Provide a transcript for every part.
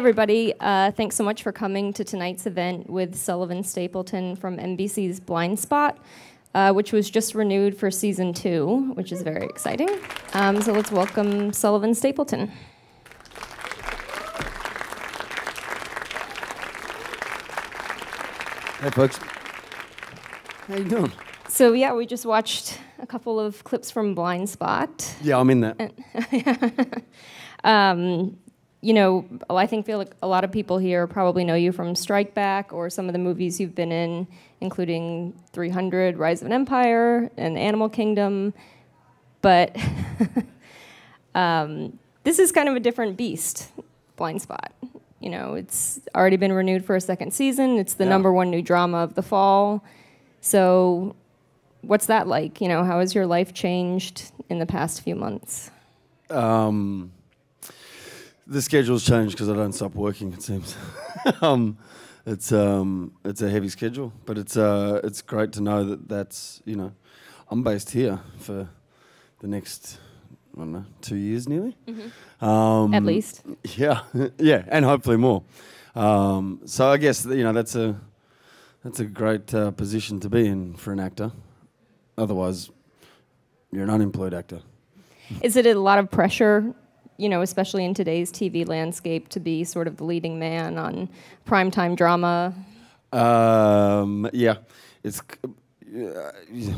everybody. Thanks so much for coming to tonight's event with Sullivan Stapleton from NBC's Blindspot, which was just renewed for season 2, which is very exciting. So let's welcome Sullivan Stapleton. Hey, folks. How you doing? So yeah, we just watched a couple of clips from Blindspot. Yeah, I'm in that. You know, I feel like a lot of people here probably know you from Strike Back or some of the movies you've been in, including 300, Rise of an Empire, and Animal Kingdom. But this is kind of a different beast, Blindspot. You know, it's already been renewed for a second season. It's the #1 new drama of the fall. So what's that like? You know, how has your life changed in the past few months? The schedule's changed because I don't stop working, it seems. It's a heavy schedule, but it's great to know that that's, you know, I'm based here for the next, I don't know, 2 years nearly. Mm-hmm. At least. Yeah, yeah, and hopefully more. So I guess, you know, that's a great position to be in for an actor. Otherwise, you're an unemployed actor. Is it a lot of pressure, you know, especially in today's TV landscape, to be sort of the leading man on primetime drama? Yeah, it's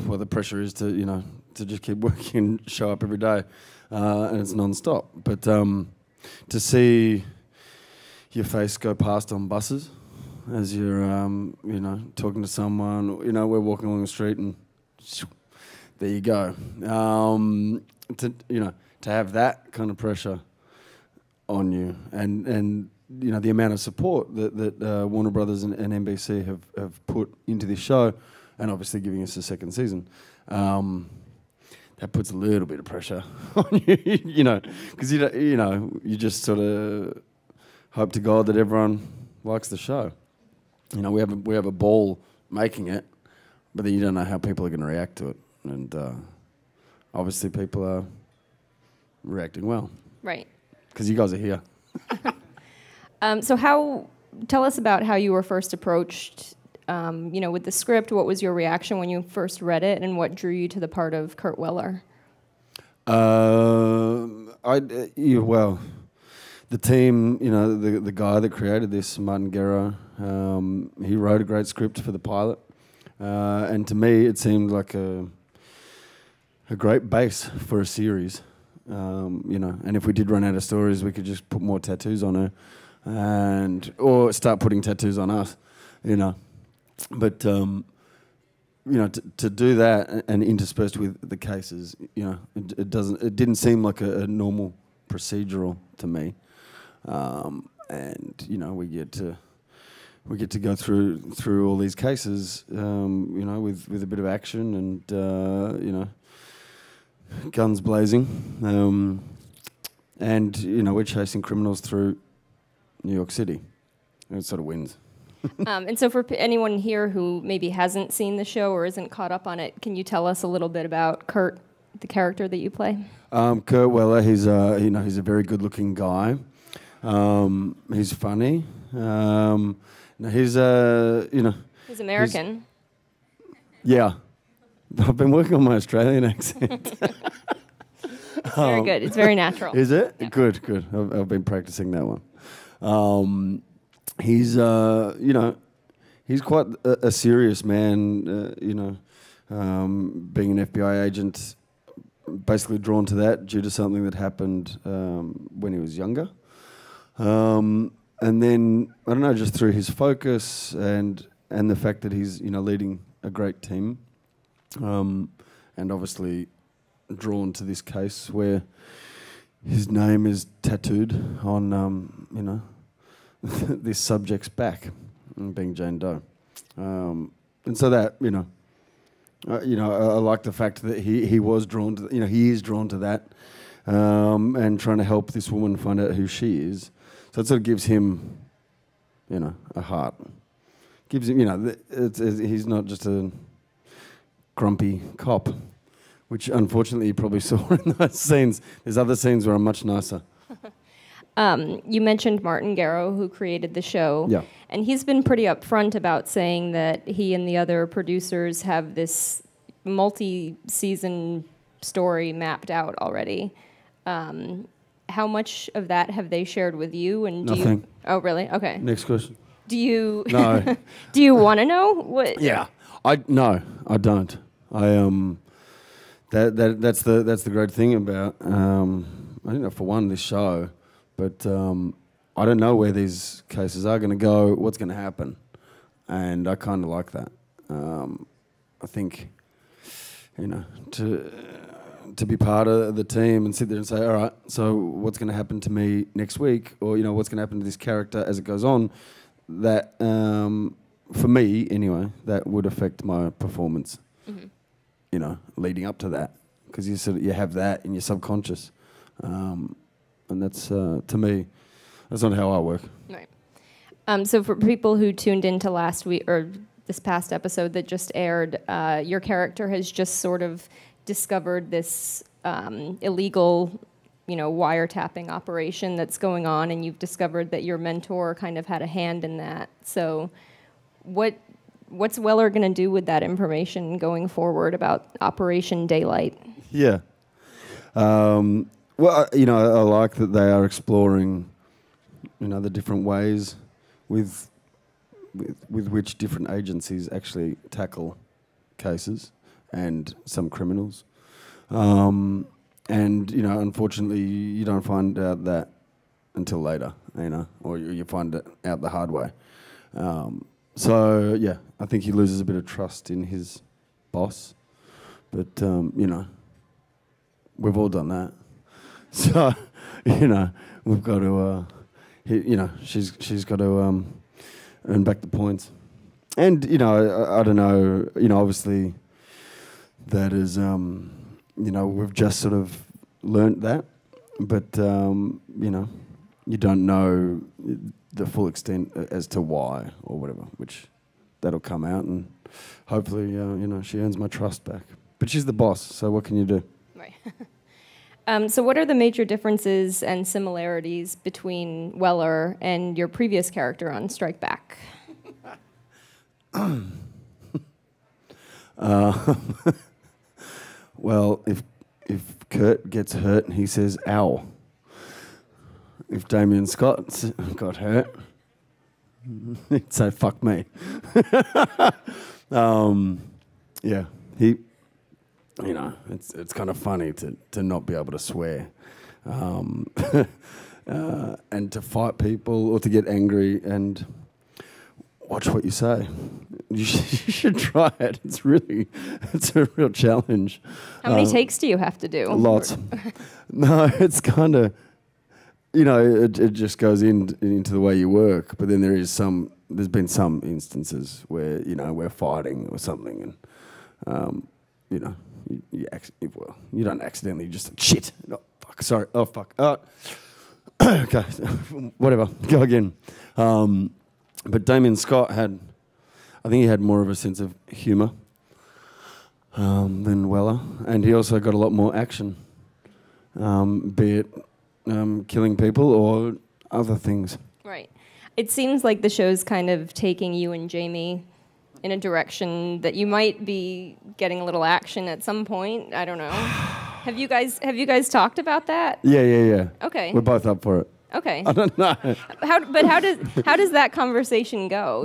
well, the pressure is to, you know, to just keep working and show up every day, and it's non-stop. But to see your face go past on buses as you're, you know, talking to someone, you know, we're walking along the street and there you go. To, you know, to have that kind of pressure on you, and you know, the amount of support that Warner Brothers and NBC have put into this show, and obviously giving us a second season, that puts a little bit of pressure on you, you know, because you know, you just sort of hope to God that everyone likes the show. You know, we have a ball making it, but then you don't know how people are going to react to it, and obviously people are reacting well. Right. Because you guys are here. So tell us about how you were first approached, you know, with the script. What was your reaction when you first read it, and what drew you to the part of Kurt Weller? Well, the team, you know, the guy that created this, Martin Guerra, he wrote a great script for the pilot. And to me, it seemed like a great base for a series. You know, and if we did run out of stories, we could just put more tattoos on her, or start putting tattoos on us, you know. But you know, to do that and interspersed with the cases, you know, it didn't seem like a normal procedural to me. And you know, we get to go through all these cases, you know, with a bit of action and you know, guns blazing, and you know, we're chasing criminals through New York City, and it sort of wins. And so for anyone here who maybe hasn't seen the show or isn't caught up on it, can you tell us a little bit about Kurt, the character that you play? Kurt Weller, he's you know, he's a very good-looking guy. He's funny. He's you know, He's American. Yeah. I've been working on my Australian accent. It's very good. It's very natural. Is it? Yeah. Good. I've been practicing that one. He's, you know, he's quite a serious man, you know, being an FBI agent, basically drawn to that due to something that happened when he was younger. And then, I don't know, just through his focus and the fact that he's, you know, leading a great team, and obviously drawn to this case where his name is tattooed on, you know, this subject's back, being Jane Doe. And so that, you know, I like the fact that he was drawn to, you know, he is drawn to that, and trying to help this woman find out who she is. So it sort of gives him, you know, a heart. Gives him, you know, he's not just a grumpy cop, which unfortunately you probably saw in those scenes. There's other scenes where I'm much nicer. You mentioned Martin Garrow, who created the show. Yeah. And he's been pretty upfront about saying that he and the other producers have this multi-season story mapped out already. How much of that have they shared with you? And do Nothing. You? Oh, really? Okay. Next question. Do you? No. Do you want to know what? Yeah. No, I don't. That's the great thing about I think that for one this show, but I don't know where these cases are going to go, what's going to happen, and I kind of like that. I think, to be part of the team and sit there and say, all right, so what's going to happen to me next week, or what's going to happen to this character as it goes on, that for me anyway, that would affect my performance. Mm-hmm. Leading up to that, because you have that in your subconscious, and that's to me, that's not how I work. Right. So for people who tuned into last week or this past episode that just aired, your character has just sort of discovered this illegal, wiretapping operation that's going on, and you've discovered that your mentor kind of had a hand in that. So, what's Weller going to do with that information going forward about Operation Daylight? Yeah. Well, I like that they are exploring, the different ways with which different agencies actually tackle cases and some criminals. And, unfortunately, you don't find out that until later, or you find it out the hard way. So, yeah, I think he loses a bit of trust in his boss. But, we've all done that. So, we've got to, she's got to earn back the points. And, I don't know, obviously that is, we've just sort of learnt that. But, you don't know the full extent as to why or whatever, which that'll come out, and hopefully, she earns my trust back. But she's the boss, so what can you do? Right. So what are the major differences and similarities between Weller and your previous character on Strike Back? Well, if Kurt gets hurt and he says, ow. If Damien Scott got hurt, he'd say, fuck me. Yeah, he, it's kind of funny to not be able to swear. And to fight people or to get angry and watch what you say. You should try it. It's a real challenge. How many takes do you have to do? Lots. No, it's kind of, it just goes into the way you work. But then there's been some instances where, we're fighting or something and, you don't accidentally just, shit, oh, fuck, sorry, oh, fuck, okay, whatever, go again. But Damien Scott I think he had more of a sense of humour than Weller, and he also got a lot more action, be it killing people or other things. Right. It seems like the show's kind of taking you and Jamie in a direction that you might be getting a little action at some point. I don't know. Have you guys talked about that? Yeah. Okay. We're both up for it. Okay. I don't know. How does that conversation go?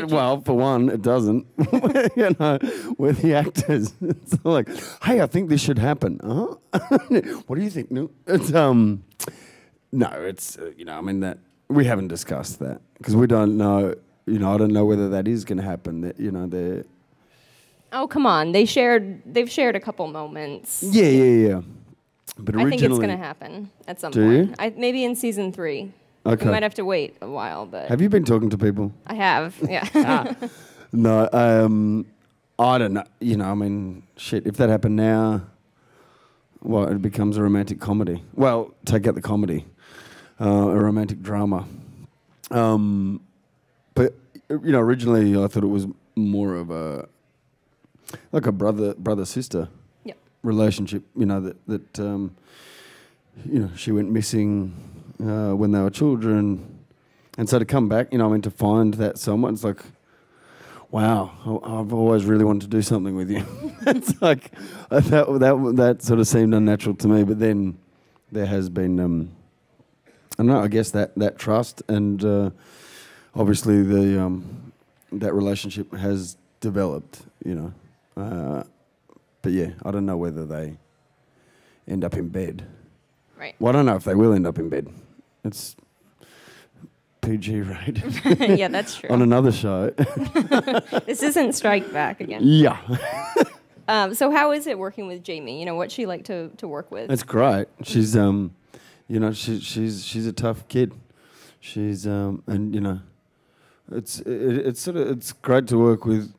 Well, for one, it doesn't. We're the actors. It's like, hey, I think this should happen. What do you think? No, it's no, it's that we haven't discussed that because we don't know. I don't know whether that is going to happen. That they're. Oh, come on! They've shared a couple moments. Yeah. But I think it's going to happen at some point. Maybe in season 3. Okay. We might have to wait a while, but... Have you been talking to people? I have, yeah. No, I don't know. Shit, if that happened now, well, it becomes a romantic comedy. Well, take out the comedy. A romantic drama. But, originally I thought it was more of a brother-sister relationship, that she went missing when they were children, and so to come back, to find that someone, it's like, wow, I've always really wanted to do something with you. It's like that sort of seemed unnatural to me, but then there has been, I don't know, I guess that trust and obviously that relationship has developed, but yeah, I don't know whether they end up in bed. Right. Well, I don't know if they will end up in bed. It's PG rated. Yeah, that's true. On another show. This isn't Strike Back again. Yeah. So how is it working with Jamie? What's she like to work with? It's great. She's she's a tough kid. She's and it's great to work with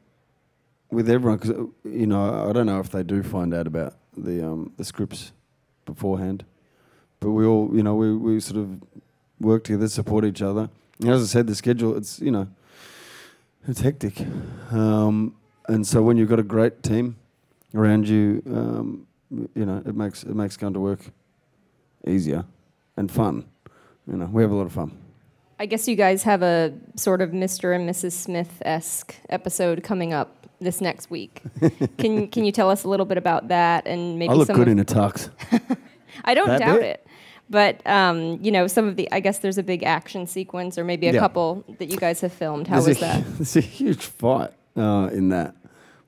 everyone because I don't know if they do find out about the scripts beforehand, but we all we sort of work together, support each other. And as I said, the schedule it's it's hectic, and so when you've got a great team around you, it makes going to work easier and fun. We have a lot of fun. I guess you guys have a sort of Mr. and Mrs. Smith-esque episode coming up this next week. Can you tell us a little bit about that and maybe I look good in a tux. I don't doubt it. But, some of I guess there's a big action sequence or maybe a couple that you guys have filmed. How was that? There's a huge fight in that,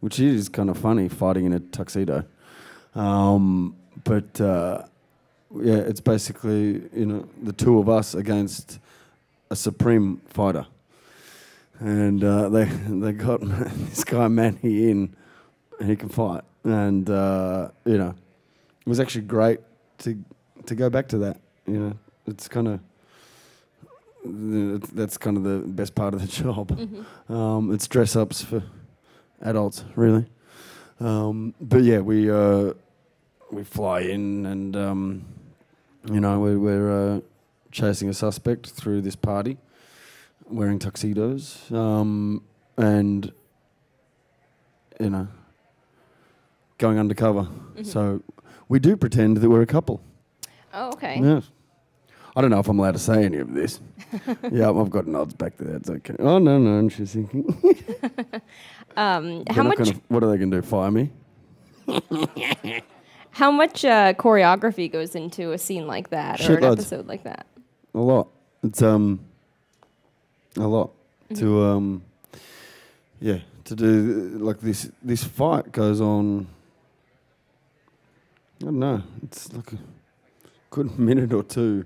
which is kind of funny, fighting in a tuxedo. It's basically, the two of us against a supreme fighter. And they got this guy Manny in, and he can fight. And, it was actually great to go back to that. It's kind of that's kind of the best part of the job. Mm-hmm. It's dress ups for adults, really. But yeah, we fly in and we're chasing a suspect through this party, wearing tuxedos, and going undercover. Mm-hmm. So we do pretend that we're a couple. Oh, okay. Yes. I don't know if I'm allowed to say any of this. Yeah, I've got nods back there. That's okay. Oh, no, and she's thinking. How much? What are they going to do? Fire me? How much choreography goes into a scene like that or an episode like that? A lot. It's a lot. Mm-hmm. To do like this fight goes on. I don't know. It's like a good minute or two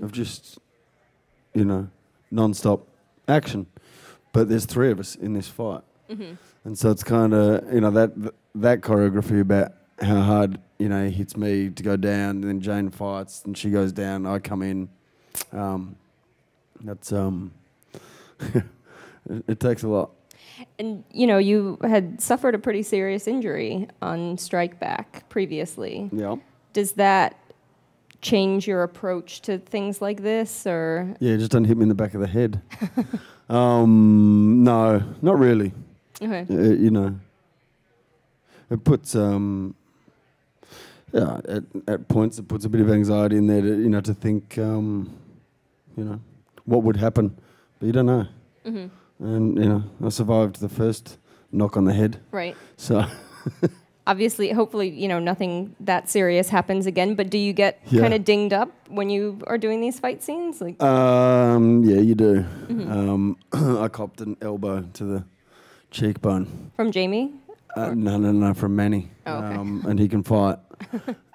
of just non-stop action. But there's three of us in this fight, and so it's kind of that choreography about how hard he hits me to go down, and then Jane fights and she goes down. I come in. That's it takes a lot. And you had suffered a pretty serious injury on Strike Back previously. Yeah. Does that change your approach to things like this, or? Yeah, just don't hit me in the back of the head. No, not really. Okay. It puts at points it puts a bit of anxiety in there to to think what would happen, but you don't know. Mm-hmm. And I survived the first knock on the head. Right. So. Obviously, hopefully, nothing that serious happens again. But do you get kind of dinged up when you are doing these fight scenes? Yeah, you do. Mm-hmm. I copped an elbow to the cheekbone. From Jamie? No, from Manny. Oh, okay. And he can fight.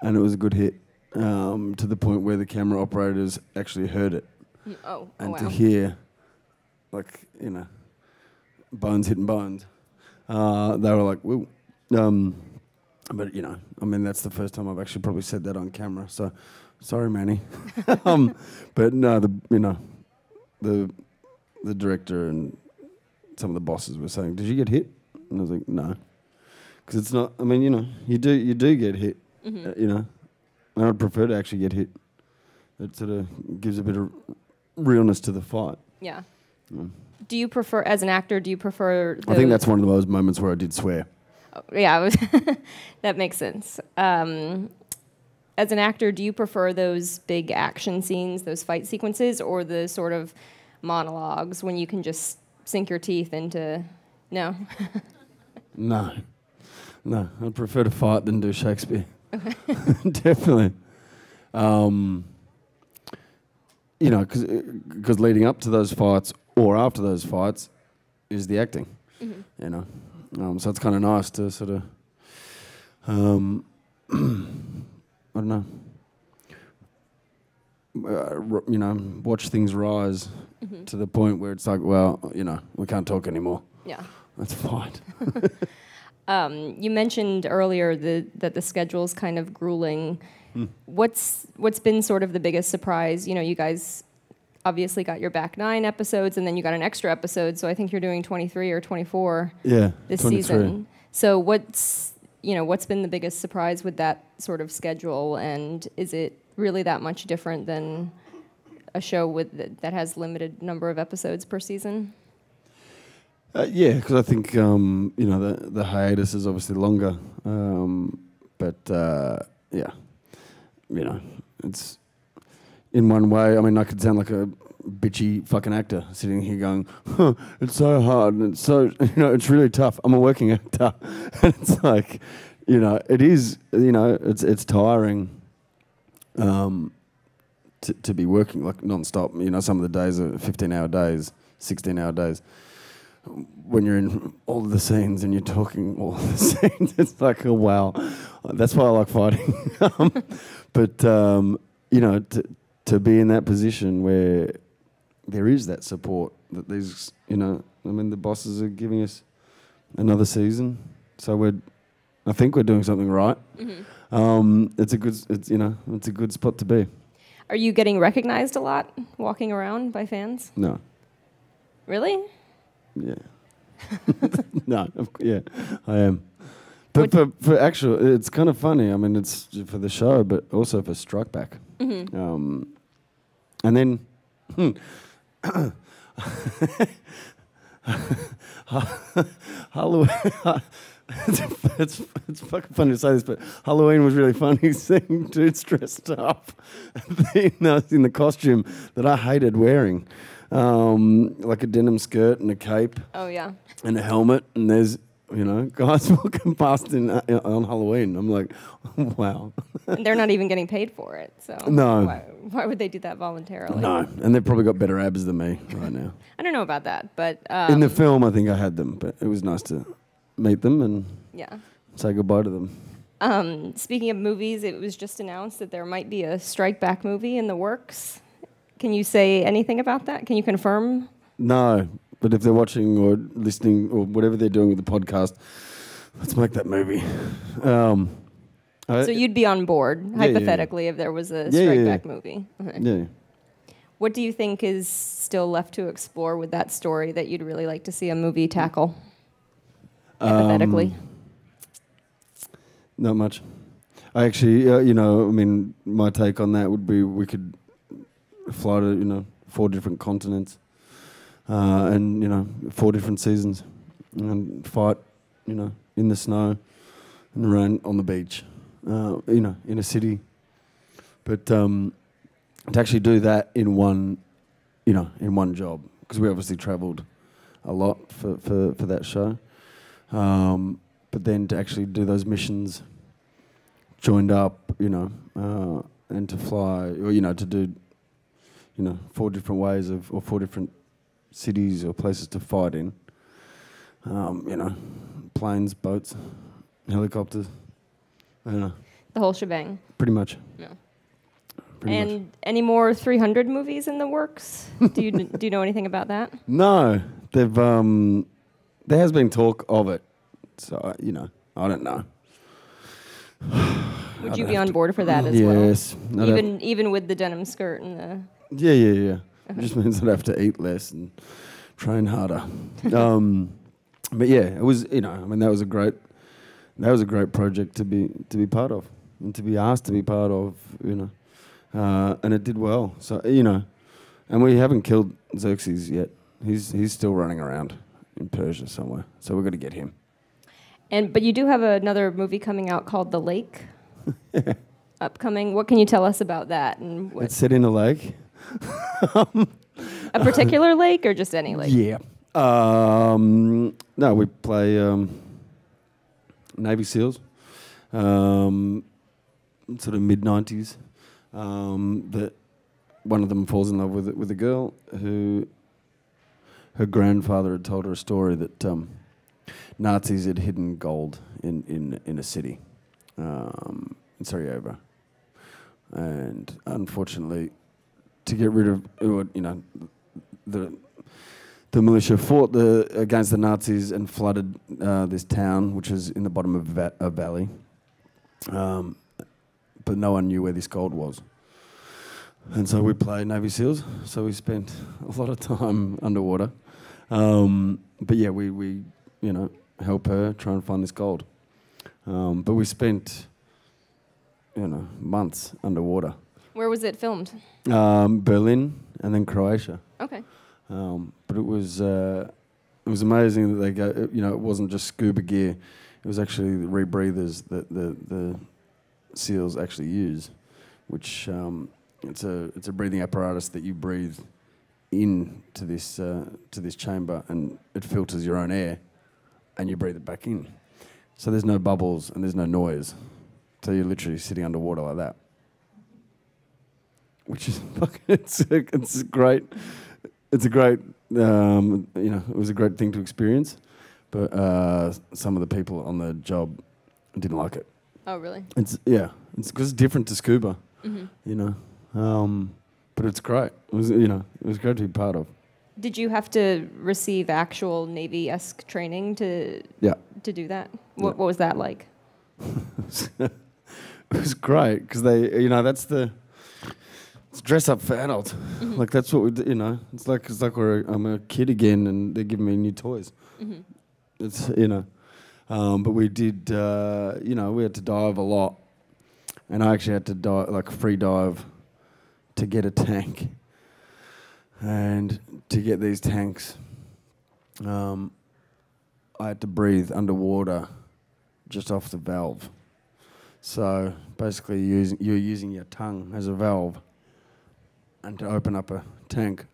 And it was a good hit to the point where the camera operators actually heard it. Oh, and wow. to hear, bones hitting bones, they were like, whoa. But that's the first time I've actually probably said that on camera. So, sorry, Manny. But no, the director and some of the bosses were saying, "Did you get hit?" And I was like, "No," because it's not. I mean, you do get hit. Mm-hmm. And I'd prefer to actually get hit. It sort of gives a bit of realness to the fight. Yeah. Do you prefer, as an actor, I think that's one of those moments where I did swear. Yeah, that makes sense. as an actor, do you prefer those big action scenes, those fight sequences, or the sort of monologues when you can just sink your teeth into... No? No. No, I prefer to fight than do Shakespeare. Okay. Definitely. You know, because leading up to those fights or after those fights is the acting. Mm-hmm. You know, so it's kind of nice to sort of, I don't know, you know, watch things rise to the point where it's like, well, you know, we can't talk anymore. Yeah, that's fine. You mentioned earlier that the schedule's kind of grueling. What's been sort of the biggest surprise? You know, you guys obviously got your back 9 episodes, and then you got an extra episode. So I think you're doing 23 or 24 this 23. season. So what's been the biggest surprise with that sort of schedule, and is it really that much different than a show that has limited number of episodes per season? Yeah, because I think you know the hiatus is obviously longer, but yeah, you know, it's in one way. I mean, I could sound like a bitchy fucking actor sitting here going, huh, "It's so hard and it's so it's really tough." I'm a working actor, and it's like, you know, it is. You know, it's tiring. To be working like non-stop. You know, some of the days are 15-hour days, 16-hour days. When you're in all of the scenes and you're talking all of the scenes, it's like, oh, wow. That's why I like fighting. But, you know, to be in that position where there is that support, that these, you know, I mean, the bosses are giving us another season. So I think we're doing something right. Mm-hmm. It's a good spot to be. Are you getting recognized a lot walking around by fans? No. Really? Yeah. No, yeah, I am. But for actual, it's kind of funny. I mean, it's for the show, but also for Strike Back. Mm-hmm. And then Halloween. It's fucking funny to say this, but Halloween was really funny seeing dudes dressed up in the costume that I hated wearing. Like a denim skirt and a cape. Oh, yeah. And a helmet. And there's, you know, guys walking past on Halloween. I'm like, wow. And they're not even getting paid for it. So no. Why would they do that voluntarily? No. And they've probably got better abs than me right now. I don't know about that, but... in the film, I think I had them, but it was nice to meet them and say goodbye to them. Speaking of movies, it was just announced that there might be a Strike Back movie in the works. Can you say anything about that? Can you confirm? No, but if they're watching or listening or whatever they're doing with the podcast, let's make that movie. So you'd be on board, hypothetically, if there was a Strike Back movie? Okay. Yeah. What do you think is still left to explore with that story that you'd really like to see a movie tackle, hypothetically? Not much. I actually, you know, I mean, my take on that would be we could fly to, 4 different continents and, 4 different seasons and fight, in the snow and around on the beach, in a city. But to actually do that in one job, because we obviously travelled a lot for that show, but then to actually do those missions joined up, and to fly, or, to do 4 different ways or 4 different cities or places to fight in. Planes, boats, helicopters. The whole shebang. Pretty much. Yeah. Pretty much. Any more 300 movies in the works? Do you know anything about that? No, they've there has been talk of it, so I don't know. Would you be on board for that as well? Yes. Even with the denim skirt and the... Yeah. It just means I'd have to eat less and train harder. But yeah, it was, that was a great project to be part of and to be asked to be part of, and it did well. So, and we haven't killed Xerxes yet. He's still running around in Persia somewhere. So we've got to get him. But you do have another movie coming out called The Lake. upcoming. What can you tell us about that? And It's set in a lake. a particular lake or just any lake? Yeah. No, we play Navy SEALs, sort of mid-90s. That one of them falls in love with a girl who her grandfather had told her a story that Nazis had hidden gold in a city in Sarajevo, and unfortunately, to get rid of the militia fought against the Nazis and flooded this town, which is in the bottom of a valley. But no one knew where this gold was. And so we played Navy SEALs, so we spent a lot of time underwater. But yeah, we help her try and find this gold. But we spent, months underwater. Where was it filmed? Berlin and then Croatia. Okay. But it was amazing that they go. It wasn't just scuba gear; it was actually the rebreathers that the SEALs actually use, which it's a breathing apparatus that you breathe into this chamber, and it filters your own air, and you breathe it back in. So there's no bubbles and there's no noise. So you're literally sitting underwater like that, which is it's great. It's a great, it was a great thing to experience, but some of the people on the job didn't like it. Oh, really? It's because it's different to scuba, but it's great. It was great to be part of. Did you have to receive actual Navy-esque training to do that? What was that like? It was great because they, it's dress up for adults. Mm-hmm. Like that's what we do, It's like I'm a kid again, and they're giving me new toys. Mm-hmm. It's but we did we had to dive a lot, and I actually had to dive free dive to get a tank, and to get these tanks, I had to breathe underwater, just off the valve. So basically, you're using your tongue as a valve. And to open up a tank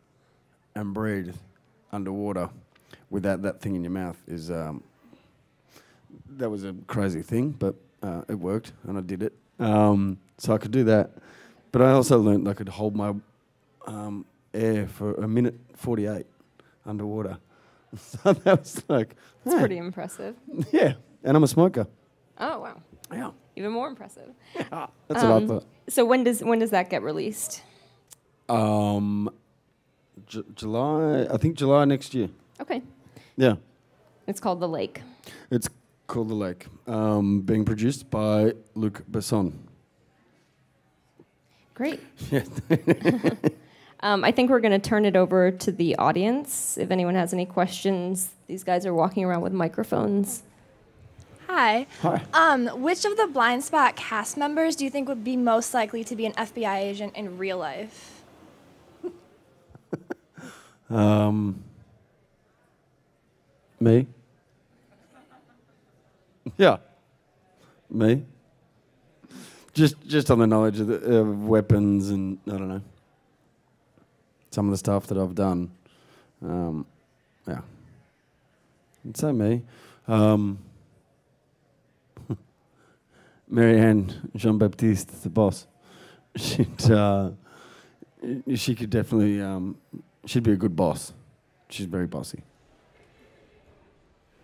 and breathe underwater without that thing in your mouth is that was a crazy thing, but it worked and I did it. So I could do that, but I also learned I could hold my air for 1:48 underwater. So that was like that's pretty impressive. Yeah, and I'm a smoker. Oh wow! Yeah, even more impressive. Yeah, that's what I thought. So when does that get released? July. I think July next year. Okay. Yeah. It's called The Lake. It's called The Lake. Being produced by Luc Besson. Great. Yeah. I think we're going to turn it over to the audience. If anyone has any questions, these guys are walking around with microphones. Hi. Hi. Which of the Blindspot cast members do you think would be most likely to be an FBI agent in real life? Me. Yeah. Me. Just on the knowledge of weapons and I don't know some of the stuff that I've done. Yeah. I'd say me. Marianne Jean-Baptiste, the boss. She could definitely. She'd be a good boss. She's very bossy.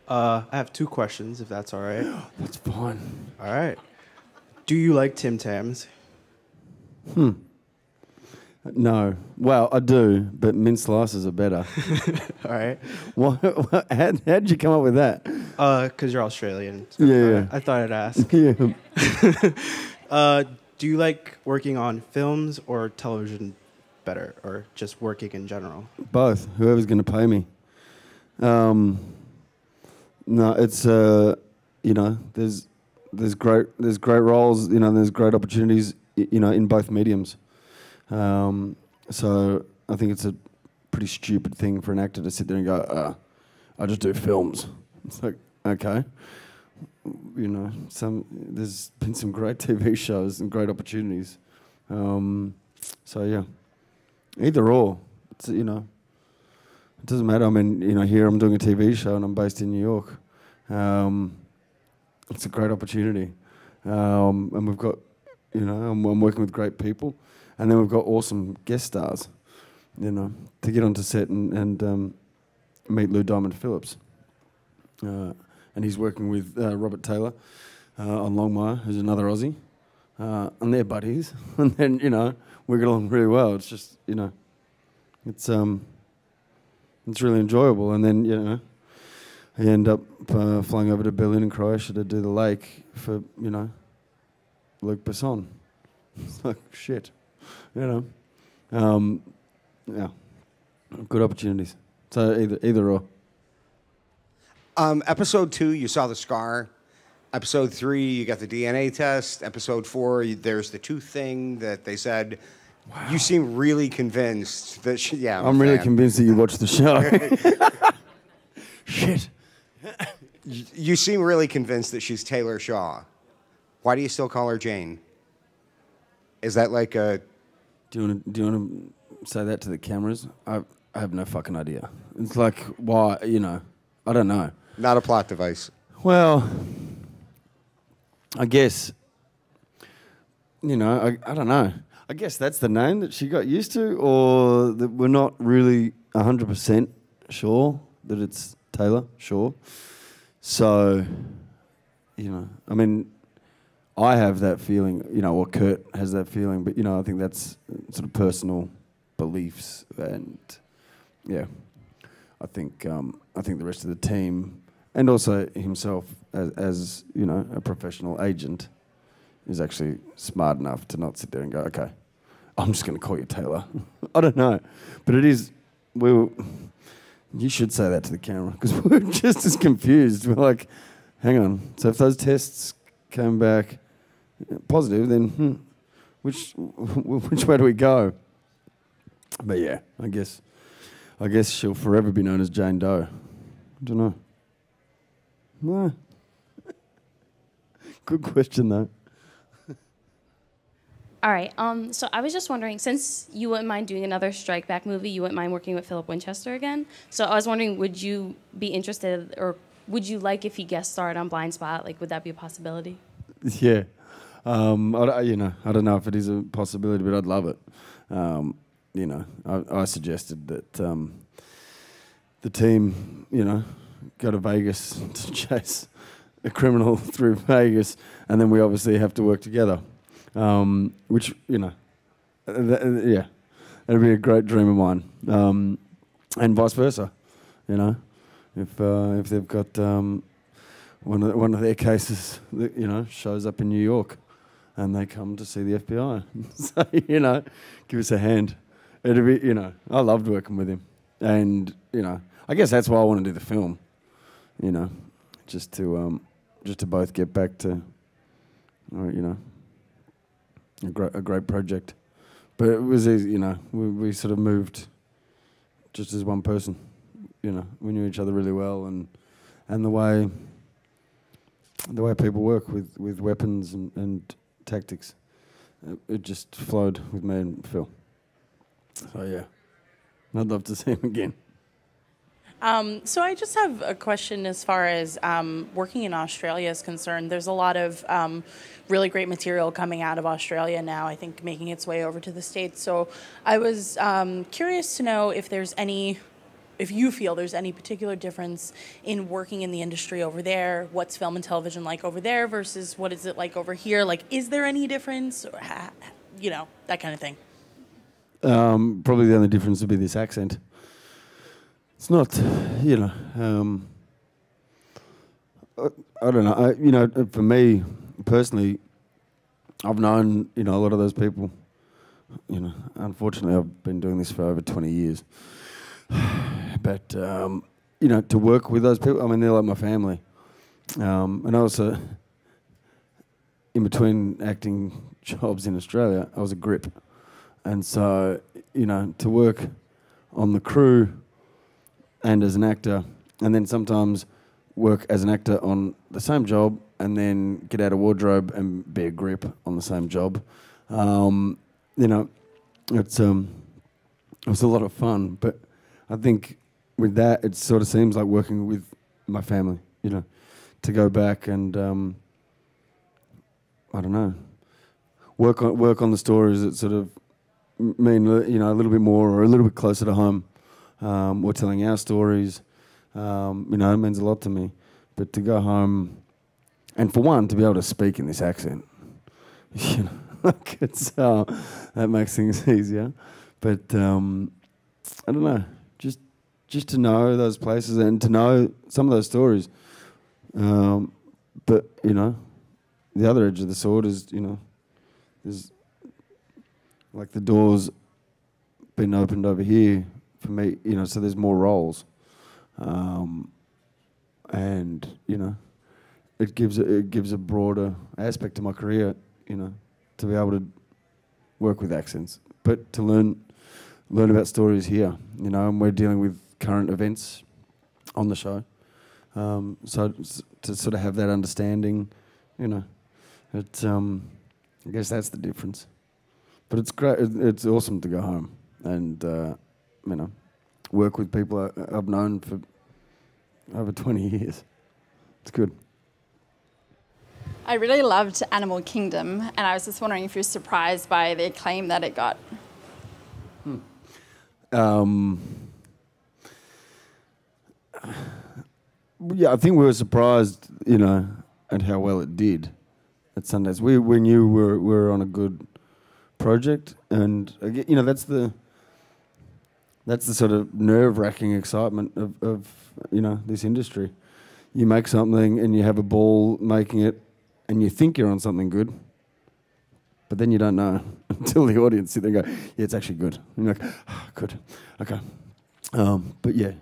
I have two questions, if that's all right. That's fine. All right. Do you like Tim Tams? No. Well, I do, but mint slices are better. All right. How'd you come up with that? Because you're Australian. So Yeah. I thought I'd ask. Yeah. Do you like working on films or television better, or just working in general? Both. Whoever's going to pay me. No, it's there's great roles, there's great opportunities, in both mediums. So I think it's a pretty stupid thing for an actor to sit there and go, I just do films. It's like, okay, you know, there's been some great TV shows and great opportunities. So yeah, either or. It's, you know, it doesn't matter. I mean, you know, here I'm doing a TV show and I'm based in New York. It's a great opportunity, and we've got, you know, I'm working with great people, and then we've got awesome guest stars, you know, to get onto set and meet Lou Diamond Phillips. And he's working with Robert Taylor on Longmire, who's another Aussie, and they're buddies. And then, you know, we get along really well. It's just, you know, it's really enjoyable. And then, you know, I end up flying over to Berlin in Croatia to do the lake for, you know, Luc Besson. It's like, shit, you know. Yeah, good opportunities. So either or. Episode 2, you saw the scar. Episode 3, you got the DNA test. Episode 4, there's the tooth thing that they said. Wow. You seem really convinced that she, yeah. I'm really convinced that you watched the show. Shit. You seem really convinced that she's Taylor Shaw. Why do you still call her Jane? Is that like a... Do you want to say that to the cameras? I have no fucking idea. It's like, why, you know, I don't know. Not a plot device. Well, I guess, you know, I don't know. I guess that's the name that she got used to, or that we're not really 100% sure that it's Taylor Shaw. So, you know, I mean, I have that feeling, you know, or Kurt has that feeling, but, you know, I think that's sort of personal beliefs, and, yeah, I think the rest of the team, and also himself as you know, a professional agent, is actually smart enough to not sit there and go, okay, I'm just going to call you Taylor. I don't know, but it is. You should say that to the camera, because we're just as confused. We're like, hang on. So if those tests came back positive, then which way do we go? But yeah, I guess she'll forever be known as Jane Doe. I don't know. No. Good question, though. All right. So I was just wondering, since you wouldn't mind doing another Strike Back movie, you wouldn't mind working with Philip Winchester again. So I was wondering, would you be interested, or would you like if he guest starred on Blindspot? Like, would that be a possibility? Yeah. I don't know if it is a possibility, but I'd love it. You know, I suggested that the team, you know, go to Vegas to chase a criminal through Vegas, and then we obviously have to work together. Which, you know, yeah, it'd be a great dream of mine, and vice versa. You know, if they've got one of their cases that, you know, shows up in New York, and they come to see the FBI, so, you know, give us a hand. It'd be, you know, I loved working with him, and, you know, I guess that's why I want to do the film. You know, just to both get back to, you know, a great project. But it was easy, you know, we sort of moved just as one person. You know, we knew each other really well, and the way people work with weapons and tactics, it just flowed with me and Phil. So yeah, I'd love to see him again. So I just have a question as far as working in Australia is concerned. There's a lot of really great material coming out of Australia now, I think making its way over to the States. So I was curious to know if you feel there's any particular difference in working in the industry over there. What's film and television like over there versus what is it like over here? Like, is there any difference? Or, you know, that kind of thing. Probably the only difference would be this accent. It's not, you know, I don't know. You know, for me personally, I've known, you know, a lot of those people. You know, unfortunately, I've been doing this for over 20 years. But, you know, to work with those people, I mean, they're like my family. And also, in between acting jobs in Australia, I was a grip. And so, you know, to work on the crew and as an actor, and then sometimes work as an actor on the same job and then get out of wardrobe and be a grip on the same job. You know, it was a lot of fun, but I think with that, it sort of seems like working with my family, you know, to go back and, I don't know, work on the stories that sort of mean, you know, a little bit more or a little bit closer to home. Or telling our stories, you know, it means a lot to me. But to go home, and for one, to be able to speak in this accent, you know, like it's that makes things easier. But I don't know, just to know those places and to know some of those stories. But you know, the other edge of the sword is, you know, there's like the doors been opened over here for me, you know, so there's more roles, and you know, it gives a broader aspect to my career, you know, to be able to work with accents, but to learn about stories here, you know, and we're dealing with current events on the show, so to sort of have that understanding, you know, it I guess that's the difference, but it's great. It's awesome to go home and. You know, work with people I've known for over 20 years. It's good. I really loved Animal Kingdom, and I was just wondering if you're surprised by the acclaim that it got. Yeah, I think we were surprised, you know, at how well it did at Sundance. We knew we were on a good project, and you know, that's the sort of nerve-wracking excitement of you know, this industry. You make something and you have a ball making it, and you think you're on something good, but then you don't know until the audience sit there and go, yeah, it's actually good. And you're like, oh, good, okay. But yeah,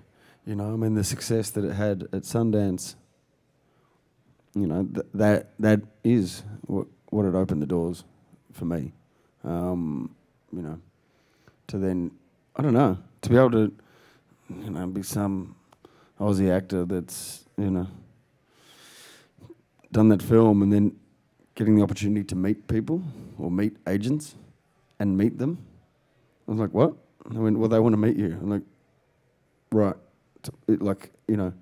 you know, I mean, the success that it had at Sundance, you know, that is what it opened the doors for me. You know, to then, I don't know, to be able to, you know, be some Aussie actor that's, you know, done that film and then getting the opportunity to meet people or meet agents and meet them. I was like, what? And they went, well, they want to meet you. I'm like, right. Like, you know,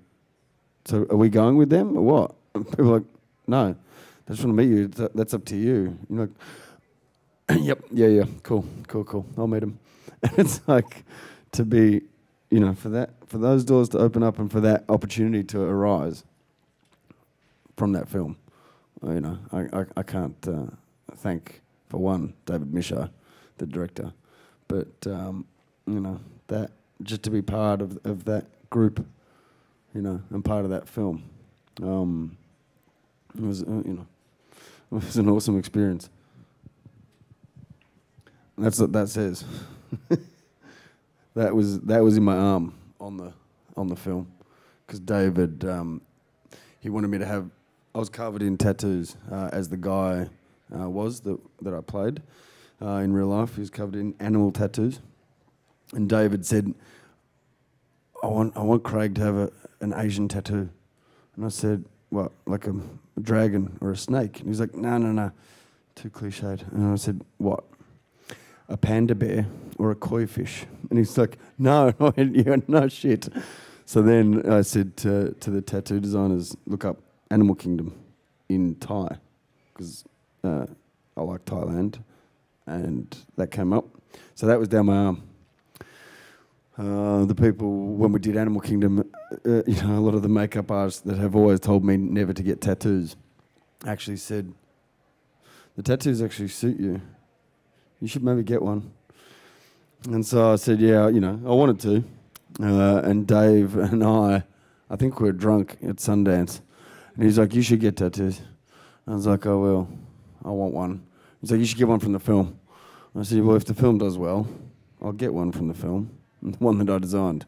so are we going with them or what? And people are like, no, they just want to meet you. That's up to you. You're like, yep, yeah, cool. I'll meet them. And it's like, to be, you know, for those doors to open up and for that opportunity to arise from that film, you know, I can't thank, for one, David Misha, the director, but you know, that just to be part of that group, you know, and part of that film, it was, you know, it was an awesome experience. That's what that says. That was in my arm on the film, because David, he wanted me to have. I was covered in tattoos as the guy that I played in real life. He was covered in animal tattoos, and David said, "I want Craig to have an Asian tattoo," and I said, "What, like a dragon or a snake?" And he's like, "No, too cliched." And I said, "What? A panda bear or a koi fish?" And he's like, no, no shit. So then I said to the tattoo designers, look up Animal Kingdom in Thai, because I like Thailand, and that came up. So that was down my arm. The people, when we did Animal Kingdom, you know, a lot of the makeup artists that have always told me never to get tattoos actually said, the tattoos actually suit you. You should maybe get one. And so I said, yeah, you know, I wanted to. And Dave and I think we were drunk at Sundance. And he's like, you should get tattoos. I was like, oh, well, I want one. He's like, you should get one from the film. I said, well, if the film does well, I'll get one from the film, the one that I designed.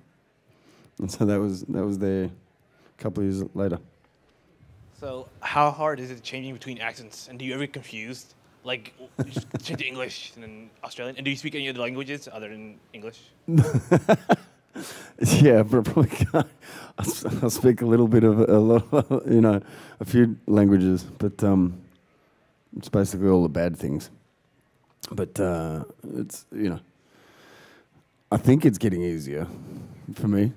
And so that was there a couple of years later. So how hard is it changing between accents? And do you ever get confused? Like, just change to English and then Australian? And do you speak any other languages other than English? Yeah, but probably can't. I speak a little bit of a lot, a few languages, but it's basically all the bad things. But it's I think it's getting easier for me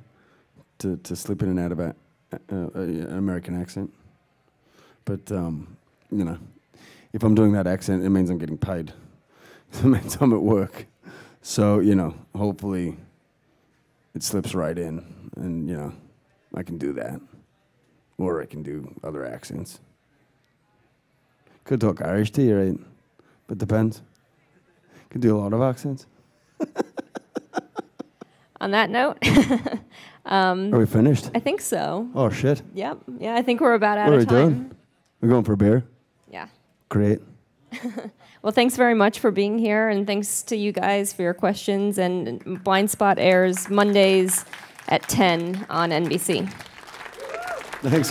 to slip in and out of an American accent. But if I'm doing that accent, it means I'm getting paid. It means I'm at work. So hopefully it slips right in, and I can do that, or I can do other accents. Could talk Irish to you, right? But depends. Could do a lot of accents. On that note, are we finished? I think so. Oh shit! Yep. Yeah, I think we're about out What are of we time. doing? We're going for a beer. Yeah. Great. Well, thanks very much for being here, and thanks to you guys for your questions. And Blindspot airs Mondays at 10 on NBC. Thanks.